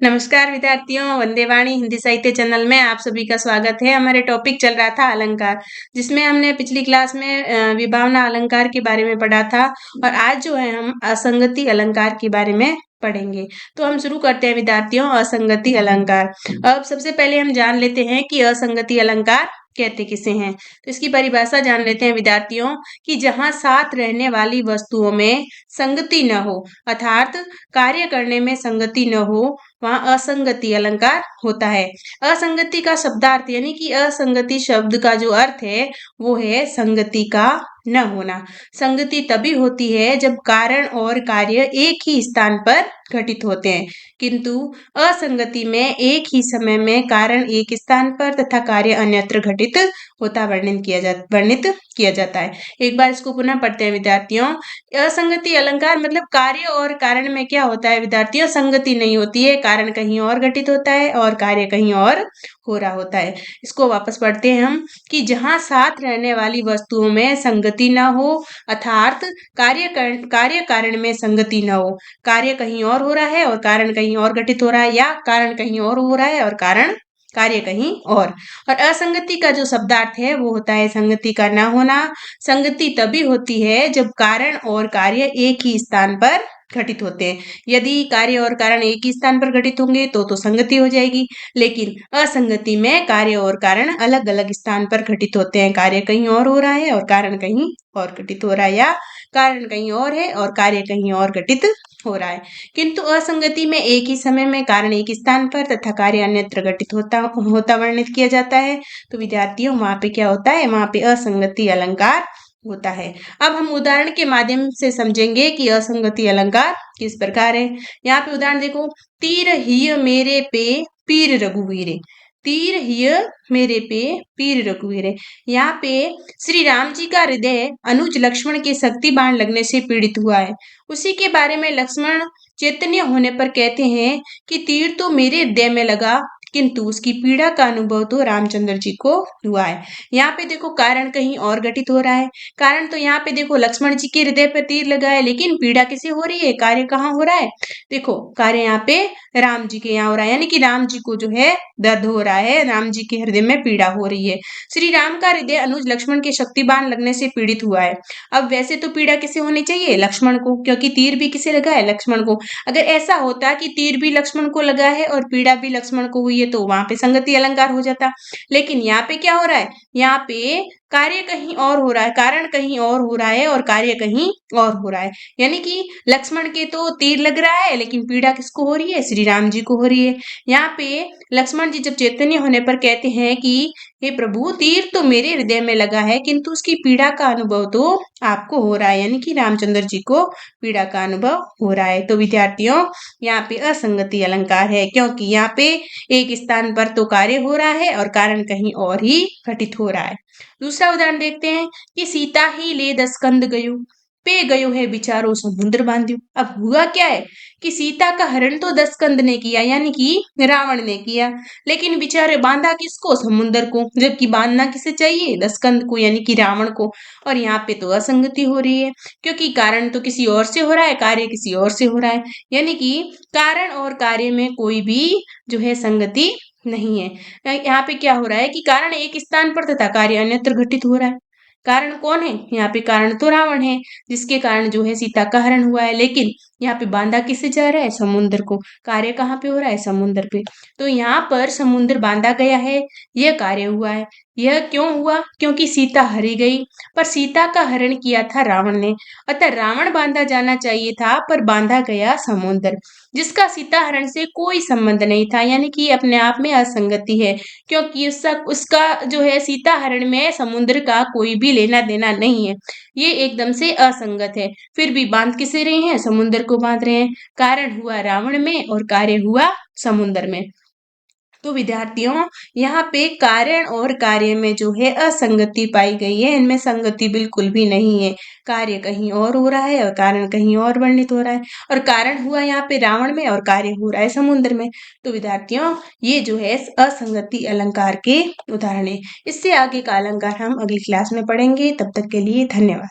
नमस्कार विद्यार्थियों, वंदे वाणी हिंदी साहित्य चैनल में आप सभी का स्वागत है। हमारे टॉपिक चल रहा था अलंकार, जिसमें हमने पिछली क्लास में विभावना अलंकार के बारे में पढ़ा था और आज जो है हम असंगति अलंकार के बारे में पढ़ेंगे। तो हम शुरू करते हैं विद्यार्थियों असंगति अलंकार। अब सबसे पहले हम जान लेते हैं कि असंगति अलंकार कहते किसे हैं। तो इसकी परिभाषा जान लेते हैं विद्यार्थियों कि जहां साथ रहने वाली वस्तुओं में संगति न हो, अर्थात कार्य करने में संगति न हो, वहां असंगति अलंकार होता है। असंगति का शब्दार्थ यानी कि असंगति शब्द का जो अर्थ है वो है संगति का न होना। संगति तभी होती है जब कारण और कार्य एक ही स्थान पर घटित होते हैं, किंतु असंगति में एक ही समय में कारण एक स्थान पर तथा कार्य अन्यत्र घटित होता वर्णित किया जाता है। एक बार इसको पुनः पढ़ते हैं विद्यार्थियों। असंगति अलंकार मतलब कार्य और कारण में क्या होता है विद्यार्थियों, संगति नहीं होती है, कारण कहीं और घटित होता है और कार्य कहीं और हो रहा होता है। इसको वापस पढ़ते हैं हम कि जहां साथ रहने वाली वस्तुओं में संगति न हो, अर्थात कार्य कारण में संगति न हो, कार्य कहीं और हो रहा है और कारण कहीं और घटित हो रहा है, या कारण कहीं और हो रहा है और कारण कार्य कहीं और असंगति का जो शब्दार्थ है वो होता है संगति का न होना। संगति तभी होती है जब कारण और कार्य एक ही स्थान पर घटित होते हैं। यदि कार्य और कारण एक ही स्थान पर घटित होंगे तो संगति हो जाएगी, लेकिन असंगति में कार्य और कारण अलग अलग स्थान पर घटित होते हैं। कार्य कहीं और हो रहा है और कारण कहीं और घटित हो रहा है, या कारण कहीं और है और कार्य कहीं और घटित हो रहा है। किंतु असंगति में एक ही समय में कारण एक स्थान पर तथा कार्य अन्यत्र घटित होता वर्णित किया जाता है। तो विद्यार्थियों वहां पे क्या होता है, वहां पे असंगति अलंकार होता है। अब हम उदाहरण के माध्यम से समझेंगे कि असंगति अलंकार किस प्रकार है। यहाँ पे उदाहरण देखो, तीर हिय मेरे पे पीर रघुवीरे। तीर हिय मेरे पे पीर रघुवीरे। यहाँ पे श्री राम जी का हृदय अनुज लक्ष्मण के शक्ति बाण लगने से पीड़ित हुआ है। उसी के बारे में लक्ष्मण चैतन्य होने पर कहते हैं कि तीर तो मेरे हृदय में लगा, किंतु उसकी पीड़ा का अनुभव तो रामचंद्र जी को हुआ है। यहाँ पे देखो कारण कहीं और घटित हो रहा है। कारण तो यहाँ पे देखो लक्ष्मण जी के हृदय पर तीर लगा है, लेकिन पीड़ा किसे हो रही है, कार्य कहाँ हो रहा है, देखो कार्य यहाँ पे राम जी के यहाँ हो रहा है, यानी कि राम जी को जो है दर्द हो रहा है, राम जी के हृदय में पीड़ा हो रही है। श्री राम का हृदय अनुज लक्ष्मण के शक्तिबाण लगने से पीड़ित हुआ है। अब वैसे तो पीड़ा किसे होनी चाहिए, लक्ष्मण को, क्योंकि तीर भी किसे लगा है, लक्ष्मण को। अगर ऐसा होता कि तीर भी लक्ष्मण को लगा है और पीड़ा भी लक्ष्मण को हुई है तो वहां पे संगति अलंकार हो जाता। लेकिन यहाँ पे क्या हो रहा है, यहाँ पे कार्य कहीं और हो रहा है, कारण कहीं और हो रहा है और कार्य कहीं और हो रहा है। यानी कि लक्ष्मण के तो तीर लग रहा है, लेकिन पीड़ा किसको हो रही है, श्री राम जी को हो रही है। यहाँ पे लक्ष्मण जी जब चैतन्य होने पर कहते हैं कि हे प्रभु, तीर तो मेरे हृदय में लगा है, किंतु उसकी पीड़ा का अनुभव तो आपको हो रहा है, यानी कि रामचंद्र जी को पीड़ा का अनुभव हो रहा है। तो विद्यार्थियों यहाँ पे असंगति अलंकार है, क्योंकि यहाँ पे एक स्थान पर तो कार्य हो रहा है और कारण कहीं और ही घटित हो रहा है। दूसरा उदाहरण देखते हैं कि सीता ही ले 10 कंद गयो, पे गयो है बिचारो समुद्र बांध्यो। अब हुआ क्या है कि सीता का हरण तो 10 कंद ने किया, यानी कि रावण ने किया, लेकिन बेचारे बांधा किसको, समुद्र को, जबकि बांधना किसे चाहिए, 10 कंद को, यानी कि रावण को। और यहाँ पे तो असंगति हो रही है, क्योंकि कारण तो किसी और से हो रहा है, कार्य किसी और से हो रहा है, यानी कि कारण और कार्य में कोई भी जो है संगति नहीं है। यहाँ पे क्या हो रहा है कि कारण एक स्थान पर तथा कार्य अन्यत्र घटित हो रहा है। कारण कौन है, यहाँ पे कारण तो रावण है, जिसके कारण जो है सीता का हरण हुआ है, लेकिन यहाँ पे बांधा किससे जा रहा है, समुद्र को। कार्य कहाँ पे हो रहा है, समुद्र पे। तो यहाँ पर समुद्र बांधा गया है, यह कार्य हुआ है। यह क्यों हुआ, क्योंकि सीता हरी गई, पर सीता का हरण किया था रावण ने, अतः रावण बांधा जाना चाहिए था, पर बांधा गया समुद्र, जिसका सीता हरण से कोई संबंध नहीं था, यानी कि अपने आप में असंगति है, क्योंकि उसका जो है सीता हरण में समुद्र का कोई भी लेना देना नहीं है। ये एकदम से असंगत है। फिर भी बांध किसे रहे हैं, समुद्र को बांध रहे हैं। कारण हुआ रावण में और कार्य हुआ समुद्र में। तो विद्यार्थियों यहाँ पे कारण और कार्य में जो है असंगति पाई गई है, इनमें संगति बिल्कुल भी नहीं है। कार्य कहीं और हो रहा है और कारण कहीं और वर्णित हो रहा है, और कारण हुआ यहाँ पे रावण में और कार्य हो रहा है समुद्र में। तो विद्यार्थियों ये जो है असंगति अलंकार के उदाहरण है। इससे आगे का अलंकार हम अगली क्लास में पढ़ेंगे। तब तक के लिए धन्यवाद।